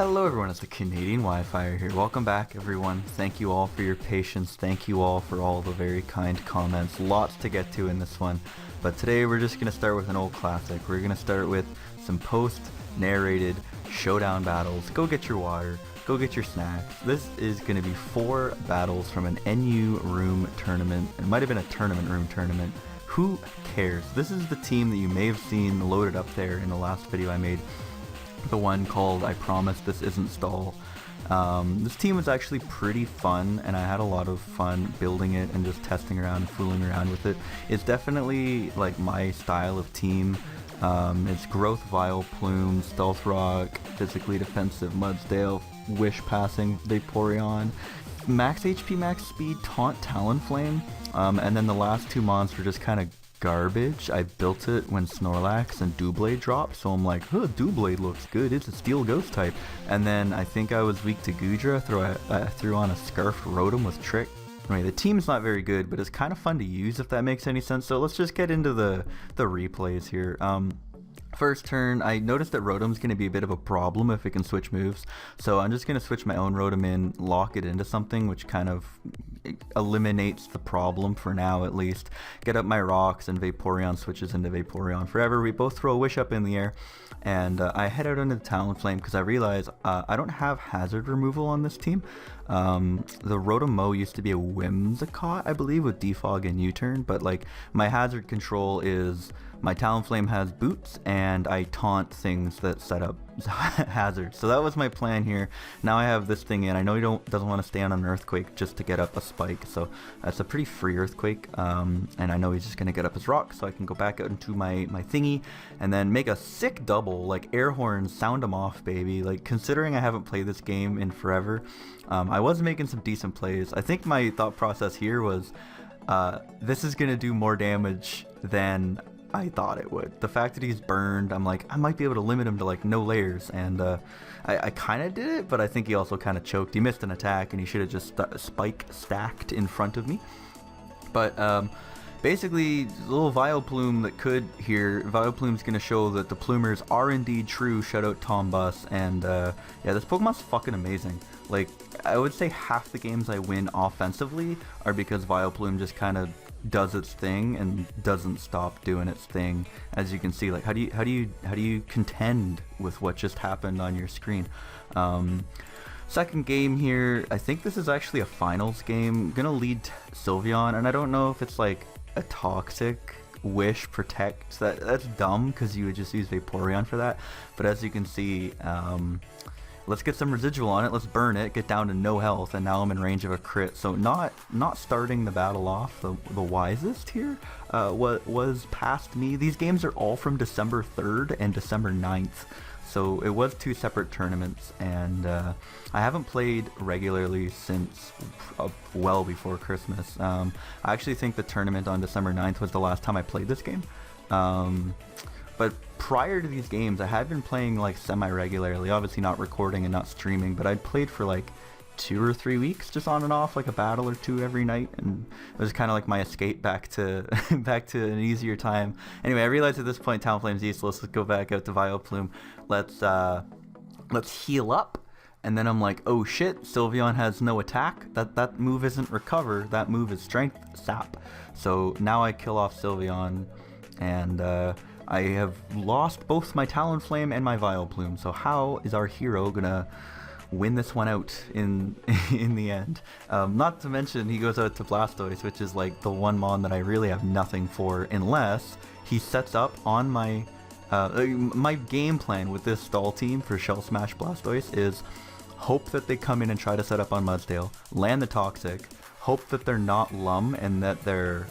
Hello everyone, it's the Canadian Wi-Fi here. Welcome back everyone. Thank you all for your patience. Thank you all for all the very kind comments. Lots to get to in this one. But today we're just going to start with an old classic. We're going to start with some post-narrated showdown battles. Go get your water. Go get your snacks. This is going to be 4 battles from an NU room tournament. It might have been a tournament room tournament. Who cares? This is the team that you may have seen loaded up there in the last video I made. The one called I Promise This Isn't Stall. This team was actually pretty fun, and I had a lot of fun building it and just testing around and fooling around with it. It's definitely like my style of team. It's Growth, Vile, Plume, Stealth Rock, Physically Defensive, Mudsdale, Wish Passing, Vaporeon, Max HP, Max Speed, Taunt, Talonflame, and then the last 2 mons were just kind of garbage. I built it when Snorlax and Doublade dropped, so I'm like, huh, Doublade looks good, it's a Steel Ghost type. And then I think I was weak to Goodra, I threw on a Scarfed Rotom with Trick. Anyway, the team's not very good, but it's kind of fun to use if that makes any sense, so let's just get into the replays here. First turn, I noticed that Rotom's going to be a bit of a problem if it can switch moves, so I'm just going to switch my own Rotom in, lock it into something, which kind of eliminates the problem for now at least. Get up my rocks, and Vaporeon switches into Vaporeon Forever. We both throw a Wish Up in the air, and I head out into the Talonflame because I realize I don't have hazard removal on this team. The Rotom used to be a Whimsicott, I believe, with Defog and U-turn, but like my hazard control is my Talonflame has boots, and I taunt things that set up hazards. So that was my plan here. Now I have this thing in. I know he doesn't want to stand on an Earthquake just to get up a Spike, so that's a pretty free Earthquake. And I know he's just going to get up his rock, so I can go back out into my thingy, and then make a sick double, like air horns, sound them off, baby. Like, considering I haven't played this game in forever, I was making some decent plays. I think my thought process here was, this is going to do more damage than I thought it would. The fact that he's burned, I'm like, I might be able to limit him to like no layers, and I kind of did it, but I think he also kind of choked. He missed an attack, and he should have just spike stacked in front of me. But basically, little Vileplume that could here. Vileplume's going to show that the Plumers are indeed true. Shout out Tom Bus, and yeah, this Pokemon's fucking amazing. Like, I would say half the games I win offensively are because Vileplume just kind of does its thing and doesn't stop doing its thing. As you can see, like, how do you contend with what just happened on your screen? Second game here, I think this is actually a finals game. I'm gonna lead Sylveon, and I don't know if it's like a toxic Wish Protect. That's dumb because you would just use Vaporeon for that. But as you can see, let's get some residual on it, let's burn it, get down to no health, and now I'm in range of a crit. So not starting the battle off the wisest here was past me. These games are all from December 3rd and December 9th. So it was 2 separate tournaments, and I haven't played regularly since well before Christmas. I actually think the tournament on December 9th was the last time I played this game. But prior to these games, I had been playing like semi-regularly, obviously not recording and not streaming, but I'd played for like 2 or 3 weeks, just on and off, like a battle or 2 every night, and it was kind of like my escape back to back to an easier time. Anyway, I realized at this point Talonflame's useless. Let's go back out to Vileplume. Let's heal up. And then I'm like, oh shit, Sylveon has no attack. That move isn't recover. That move is strength sap. So now I kill off Sylveon, and I have lost both my Talonflame and my Vileplume. So how is our hero gonna win this one out in the end? Not to mention he goes out to Blastoise, which is like the one mon that I really have nothing for, unless he sets up on my my game plan with this stall team for Shell Smash Blastoise is hope that they come in and try to set up on Mudsdale, land the Toxic, hope that they're not Lum and that they're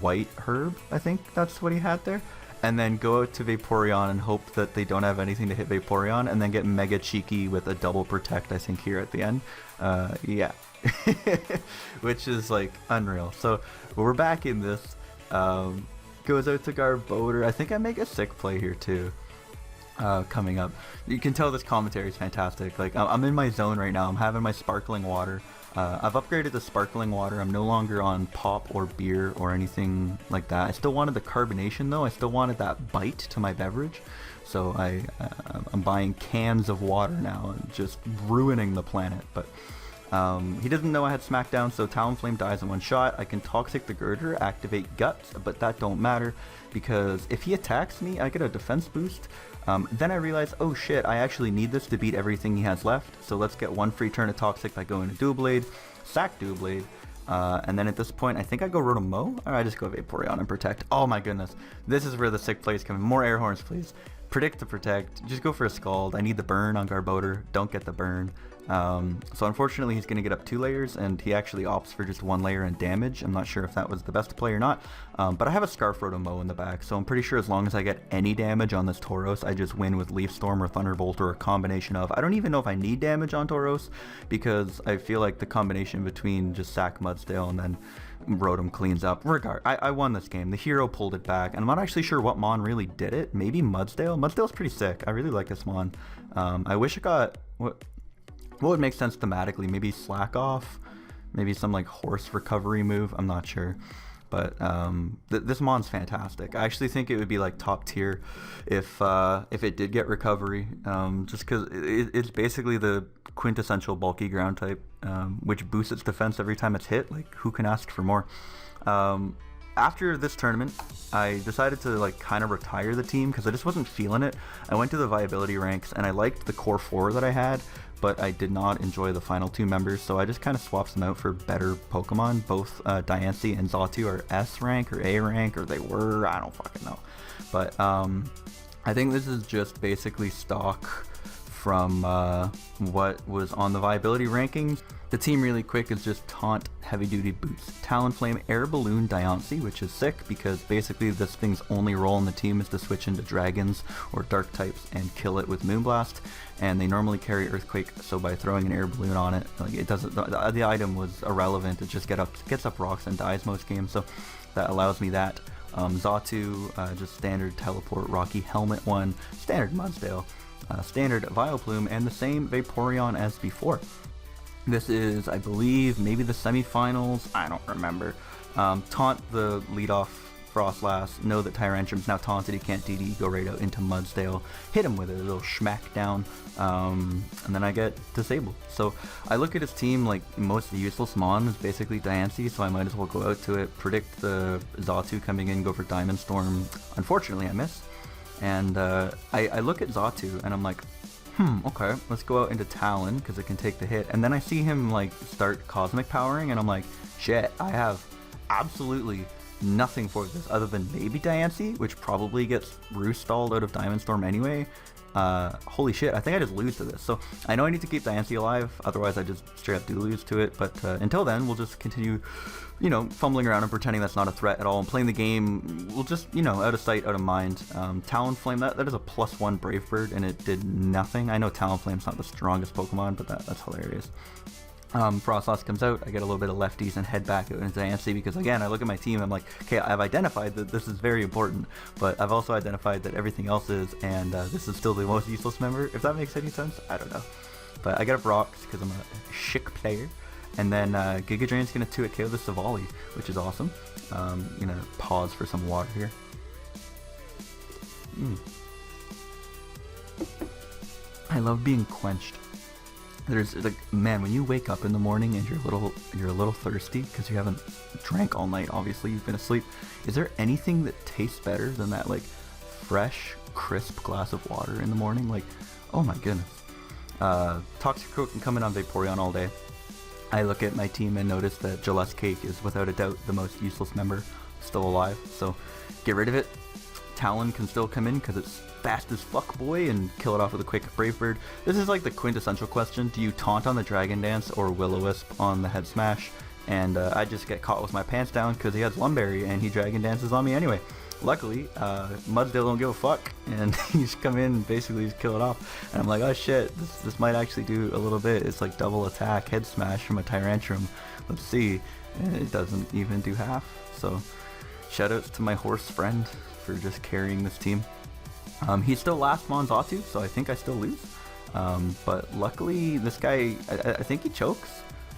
White Herb, I think that's what he had there, and then go out to Vaporeon and hope that they don't have anything to hit Vaporeon, and then get mega cheeky with a double protect, I think, here at the end. Yeah. Which is like unreal. So we're back in this. Goes out to Garbodor. I think I make a sick play here too. Coming up. You can tell this commentary is fantastic. Like, I'm in my zone right now. I'm having my sparkling water. I've upgraded to sparkling water. I'm no longer on pop or beer or anything like that. I still wanted the carbonation though. I still wanted that bite to my beverage. So I'm buying cans of water now and just ruining the planet. But he doesn't know I had Smackdown, so Talonflame dies in one shot. I can Toxic the Girder, activate Guts, but that don't matter because if he attacks me, I get a defense boost. Then I realize, oh shit, I actually need this to beat everything he has left. So let's get one free turn of Toxic by going to Doublade, sack Doublade, and then at this point, I think I go Rotom-Mow, or I just go Vaporeon and Protect. Oh my goodness, this is where the sick plays come in. More air horns, please. Predict to Protect, just go for a Scald. I need the burn on Garbodor, don't get the burn. So unfortunately he's going to get up 2 layers, and he actually opts for just 1 layer in damage. I'm not sure if that was the best play or not, but I have a Scarf Rotom-Mow in the back, so I'm pretty sure as long as I get any damage on this Tauros, I just win with Leaf Storm or Thunderbolt or a combination of. I don't even know if I need damage on Tauros, because I feel like the combination between just sack Mudsdale and then Rotom cleans up. I won this game. The hero pulled it back, and I'm not actually sure what Mon really did it. Maybe Mudsdale? Mudsdale's pretty sick. I really like this Mon. I wish it got... What would make sense thematically? Maybe Slack Off? Maybe some like horse recovery move? I'm not sure. But this Mon's fantastic. I actually think it would be like top tier if it did get recovery. Just because it's basically the quintessential bulky ground type, which boosts its defense every time it's hit. Like, who can ask for more? After this tournament, I decided to like kind of retire the team because I just wasn't feeling it. I went to the viability ranks and I liked the core 4 that I had, but I did not enjoy the final 2 members, so I just kind of swapped them out for better Pokemon. Both Diancie and Xatu are S rank or A rank, or they were, I don't fucking know. But I think this is just basically stock from what was on the viability rankings. The team really quick is just Taunt, Heavy Duty Boots, Talonflame, Air Balloon, Diancie, which is sick because basically this thing's only role in the team is to switch into dragons or dark types and kill it with Moonblast, and they normally carry Earthquake, so by throwing an Air Balloon on it, like, it doesn't, the item was irrelevant. It just gets up rocks and dies most games, so that allows me that. Xatu, just standard Teleport, Rocky Helmet 1, standard Mudsdale, standard Vileplume, and the same Vaporeon as before. This is, I believe, maybe the semifinals, I don't remember. Taunt the leadoff Frostlass, know that Tyrantrum's now taunted, he can't DD, go right out into Mudsdale, hit him with a little schmack down, and then I get disabled. So I look at his team like most of the useless Mon is basically Diancie, so I might as well go out to it, predict the Xatu coming in, go for Diamond Storm. Unfortunately I miss, and I look at Xatu and I'm like, okay, let's go out into Talon because it can take the hit. And then I see him like start Cosmic Powering, and I'm like, shit, I have absolutely nothing for this other than maybe Diancie, which probably gets Roost stalled out of Diamond Storm anyway. Holy shit, I think I just lose to this. So I know I need to keep Diancie alive, otherwise I just straight up do lose to it. But until then, we'll just continue, you know, fumbling around and pretending that's not a threat at all, and playing the game, we'll just, you know, out of sight, out of mind. Talonflame, that is a +1 Brave Bird, and it did nothing. I know Talonflame's not the strongest Pokemon, but that's hilarious. Frostlass comes out, I get a little bit of lefties and head back out into Diancie because, again, I look at my team, I'm like, okay, I've identified that this is very important, but I've also identified that everything else is, and this is still the most useless member, if that makes any sense. I don't know. But I get up rocks because I'm a chic player, and then Giga Drain's going to 2-hit KO the Savali, which is awesome. I'm going to pause for some water here. I love being quenched. There's like, man, when you wake up in the morning and you're a little thirsty because you haven't drank all night, obviously you've been asleep, is there anything that tastes better than that like fresh, crisp glass of water in the morning? Like, oh my goodness. Toxicroak can come in on Vaporeon all day. I look at my team and notice that Cake is without a doubt the most useless member still alive, so get rid of it. Talon can still come in because it's fast as fuck, boy, and kill it off with a quick Brave Bird. This is like the quintessential question: do you taunt on the Dragon Dance or Will-O-Wisp on the Head Smash? And I just get caught with my pants down because he has Lumberry and he Dragon Dances on me anyway. Luckily, Mudsdale don't give a fuck, and he's come in and basically just kill it off. And I'm like, oh shit, this might actually do a little bit. It's like double attack, Head Smash from a Tyrantrum. Let's see. And it doesn't even do half. So, shoutouts to my horse friend for just carrying this team. He's still last Mon Xatu, so I think I still lose. But luckily, this guy, I think he chokes,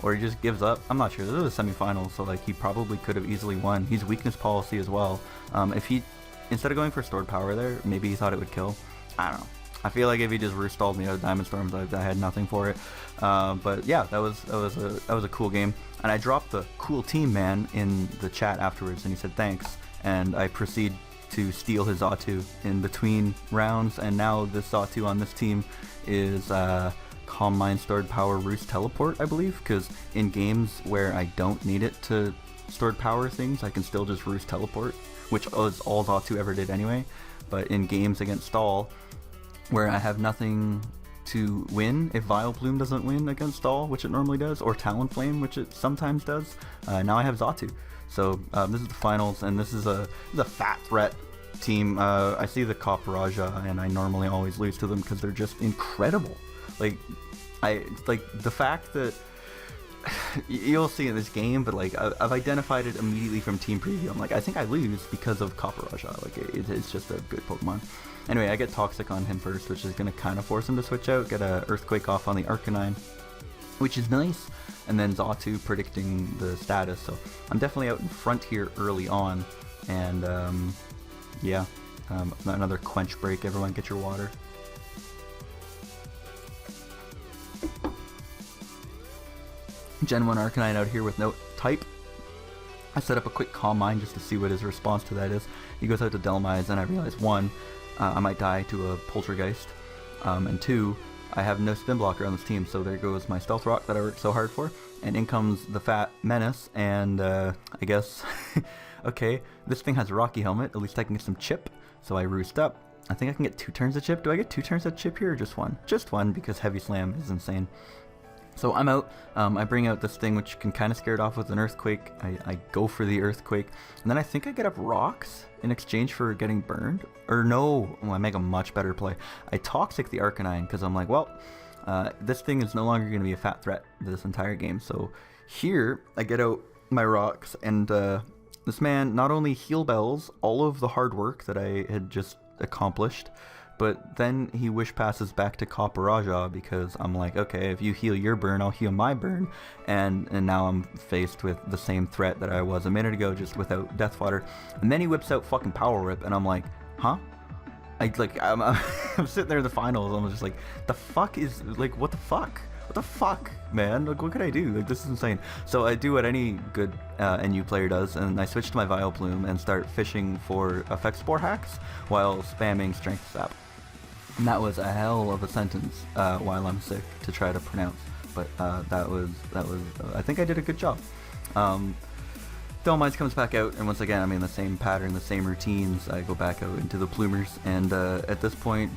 or he just gives up. I'm not sure. This is a semifinal, so like he probably could have easily won. He's weakness policy as well. If he, instead of going for stored power there, maybe he thought it would kill. I don't know. I feel like if he just roost-stalled me out of Diamond Storms, I had nothing for it. But yeah, that was a cool game. And I dropped the cool team man in the chat afterwards, and he said thanks. And I proceed to steal his Zatu in between rounds, and now this Zatu on this team is Calm Mind, Stored Power, Roost, Teleport, I believe, because in games where I don't need it to stored power things, I can still just Roost Teleport, which is all Zatu ever did anyway. But in games against Stall, where I have nothing to win, if Vileplume doesn't win against Stall, which it normally does, or Talonflame, which it sometimes does, now I have Zatu. So this is the finals, and this is a fat threat team. I see the Copper-Raja, and I normally always lose to them because they're just incredible. Like the fact that you'll see in this game, but like I've identified it immediately from team preview. I'm like, I think I lose because of Copper-Raja. Like it's just a good Pokemon. Anyway, I get Toxic on him first, which is gonna kind of force him to switch out. Get a Earthquake off on the Arcanine, which is nice. And then Zatu predicting the status. So I'm definitely out in front here early on. And yeah, another quench break. Everyone get your water. Gen 1 Arcanine out here with no type. I set up a quick Calm Mind just to see what his response to that is. He goes out to Delmise, and I realize 1, I might die to a Poltergeist, and 2, I have no spin blocker on this team, so there goes my Stealth Rock that I worked so hard for, and in comes the fat Menace, and I guess, okay, this thing has a Rocky Helmet, at least I can get some chip, so I roost up. I think I can get 2 turns of chip. Do I get 2 turns of chip here, or just 1? Just 1, because Heavy Slam is insane. So I'm out. I bring out this thing which can kind of scare it off with an Earthquake. I go for the Earthquake, and then I think I get up Rocks in exchange for getting burned. Or no, I make a much better play. I Toxic the Arcanine because I'm like, well, this thing is no longer going to be a fat threat this entire game. So here I get out my Rocks, and this man not only heal bells all of the hard work that I had just accomplished, but then he wish passes back to Copper-Raja because I'm like, okay, if you heal your burn, I'll heal my burn, and now I'm faced with the same threat that I was a minute ago, just without Death Fodder. And then he whips out fucking Power Whip, and I'm like, huh? I'm sitting there in the finals, I'm just like, the fuck is, like, what the fuck? What the fuck, man? Like, what could I do? Like, this is insane. So I do what any good NU player does, and I switch to my Vileplume and start fishing for Effect Spore hacks while spamming Strength Sap. And that was a hell of a sentence while I'm sick to try to pronounce, but that was I think I did a good job. Delmise comes back out, and once again, I mean, the same pattern, the same routines. I go back out into the Plumers, and at this point,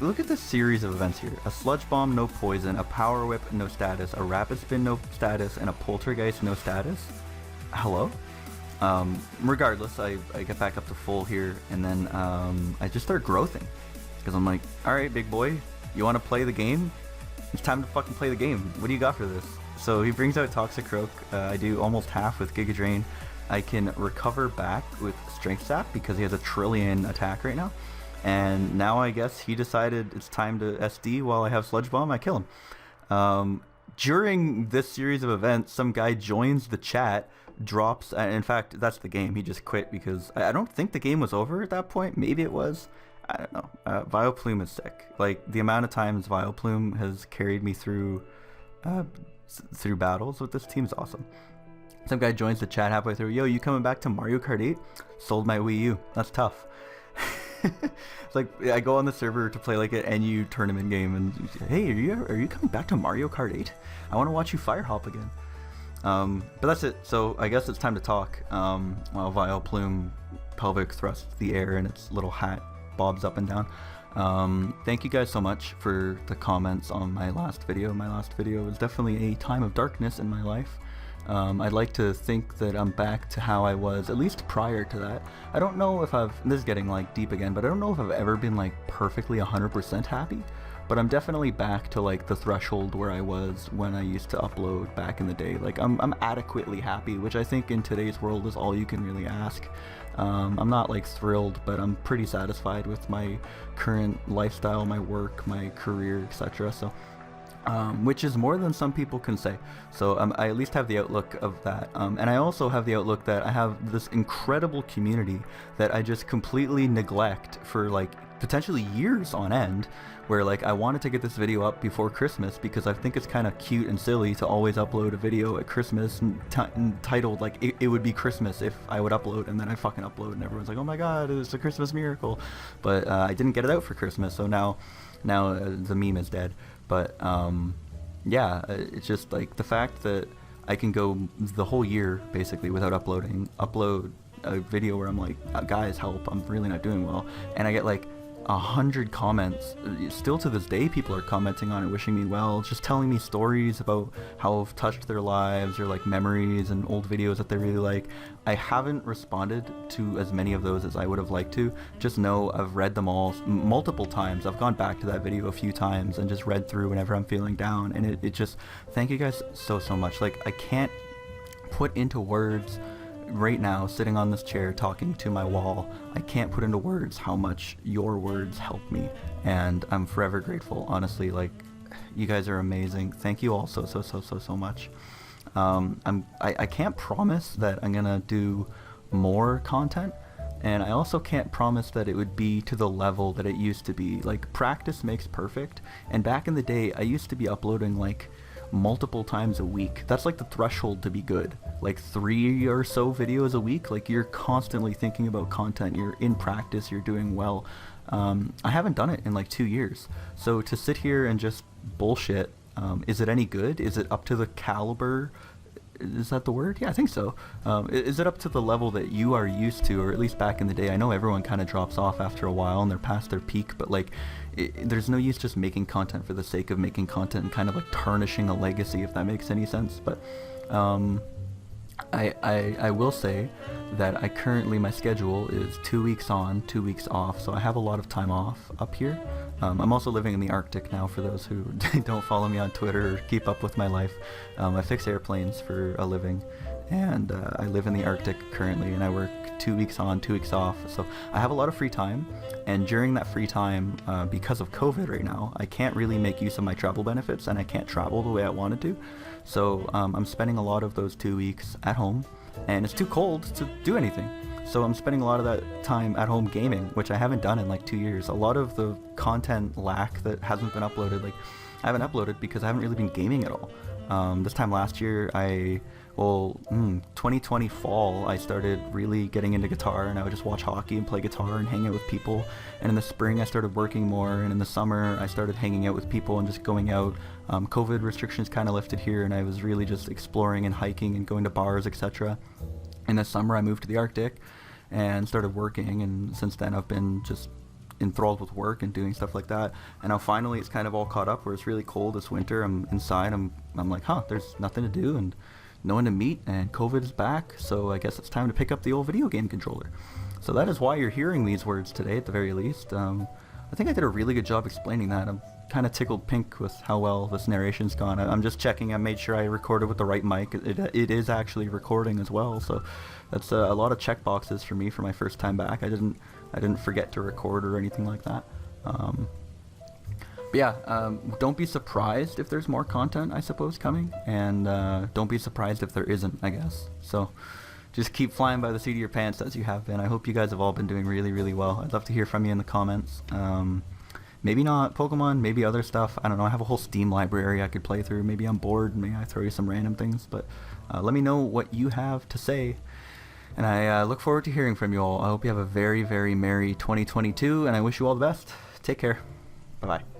look at this series of events here. A Sludge Bomb, no poison, a Power Whip, no status, a Rapid Spin, no status, and a Poltergeist, no status. Hello? Regardless, I get back up to full here, and then I just start growthing. Because I'm like, alright, big boy, you want to play the game? It's time to fucking play the game. What do you got for this? So he brings out Toxicroak. I do almost half with Giga Drain. I can recover back with Strength Sap because he has a trillion attack right now. And now I guess he decided it's time to SD while I have Sludge Bomb. I kill him. During this series of events, some guy joins the chat, drops, and in fact, that's the game. He just quit because I don't think the game was over at that point. Maybe it was. I don't know. Vileplume is sick. Like, the amount of times Vileplume has carried me through battles with this team is awesome. Some guy joins the chat halfway through. Yo, you coming back to Mario Kart 8? Sold my Wii U. That's tough. It's like, I go on the server to play like an NU tournament game, and you say, hey, are you coming back to Mario Kart 8? I want to watch you fire hop again. But that's it. So I guess it's time to talk. While Vileplume pelvic thrusts the air and its little hat bobs up and down. Thank you guys so much for the comments on my last video. My last video was definitely a time of darkness in my life. I'd like to think that I'm back to how I was, at least prior to that. I don't know if this is getting like deep again, but I don't know if I've ever been like perfectly 100% happy, but I'm definitely back to like the threshold where I was when I used to upload back in the day. Like I'm adequately happy, which I think in today's world is all you can really ask. I'm not like thrilled, but I'm pretty satisfied with my current lifestyle, my work, my career, etc. So, which is more than some people can say. So I at least have the outlook of that. And I also have the outlook that I have this incredible community that I just completely neglect for like potentially years on end, where like I wanted to get this video up before Christmas because I think it's kind of cute and silly to always upload a video at Christmas entitled like it would be Christmas if I would upload, and then I fucking upload and everyone's like, oh my god, it's a Christmas miracle. But I didn't get it out for Christmas, so now the meme is dead. But yeah, it's just like the fact that I can go the whole year basically without upload a video where I'm like, guys, help, I'm really not doing well, and I get like 100 comments. Still to this day, people are commenting on it, wishing me well, just telling me stories about how I've touched their lives, or like memories and old videos that they really like. I haven't responded to as many of those as I would have liked to. Just know I've read them all multiple times. I've gone back to that video a few times and just read through whenever I'm feeling down, and it just, thank you guys so much. Like, I can't put into words right now, sitting on this chair talking to my wall, I can't put into words how much your words help me, and I'm forever grateful. Honestly, like, you guys are amazing. Thank you all so much. I can't promise that I'm gonna do more content, and I also can't promise that it would be to the level that it used to be. Like, practice makes perfect, and back in the day I used to be uploading like multiple times a week. That's like the threshold to be good. Like 3 or so videos a week. Like, you're constantly thinking about content, you're in practice, you're doing well. I haven't done it in like 2 years, so to sit here and just bullshit, is it any good? Is it up to the caliber? Is that the word? Yeah, I think so. Is it up to the level that you are used to, or at least back in the day? I know everyone kind of drops off after a while and they're past their peak, but like, there's no use just making content for the sake of making content and kind of like tarnishing a legacy, if that makes any sense. But I will say that I currently, my schedule is 2 weeks on, 2 weeks off, so I have a lot of time off up here. I'm also living in the Arctic now, for those who don't follow me on Twitter or keep up with my life. I fix airplanes for a living, and I live in the Arctic currently, and I work 2 weeks on, 2 weeks off, so I have a lot of free time. And during that free time, because of COVID right now, I can't really make use of my travel benefits, and I can't travel the way I wanted to. So I'm spending a lot of those 2 weeks at home, and it's too cold to do anything. So I'm spending a lot of that time at home gaming, which I haven't done in like 2 years. A lot of the content lack that hasn't been uploaded, like, I haven't uploaded because I haven't really been gaming at all. This time last year, 2020 fall, I started really getting into guitar, and I would just watch hockey and play guitar and hang out with people. And in the spring, I started working more, and in the summer, I started hanging out with people and just going out. COVID restrictions kind of lifted here, and I was really just exploring and hiking and going to bars, etc. In the summer, I moved to the Arctic and started working, and since then I've been just enthralled with work and doing stuff like that. And now finally it's kind of all caught up, where it's really cold this winter. I'm inside, I'm like, there's nothing to do and no one to meet, and COVID is back, so I guess it's time to pick up the old video game controller. So that is why you're hearing these words today, at the very least. I think I did a really good job explaining that. I'm kind of tickled pink with how well this narration's gone. I'm just checking, I made sure I recorded with the right mic. It is actually recording as well, so that's a lot of check boxes for me for my first time back. I didn't forget to record or anything like that. But yeah, don't be surprised if there's more content, I suppose, coming, and don't be surprised if there isn't, I guess. So just keep flying by the seat of your pants as you have been. I hope you guys have all been doing really well. I'd love to hear from you in the comments. Maybe not Pokemon, maybe other stuff. I don't know, I have a whole Steam library I could play through. Maybe I'm bored, maybe I throw you some random things, but let me know what you have to say. And I look forward to hearing from you all. I hope you have a very merry 2022, and I wish you all the best. Take care. Bye-bye.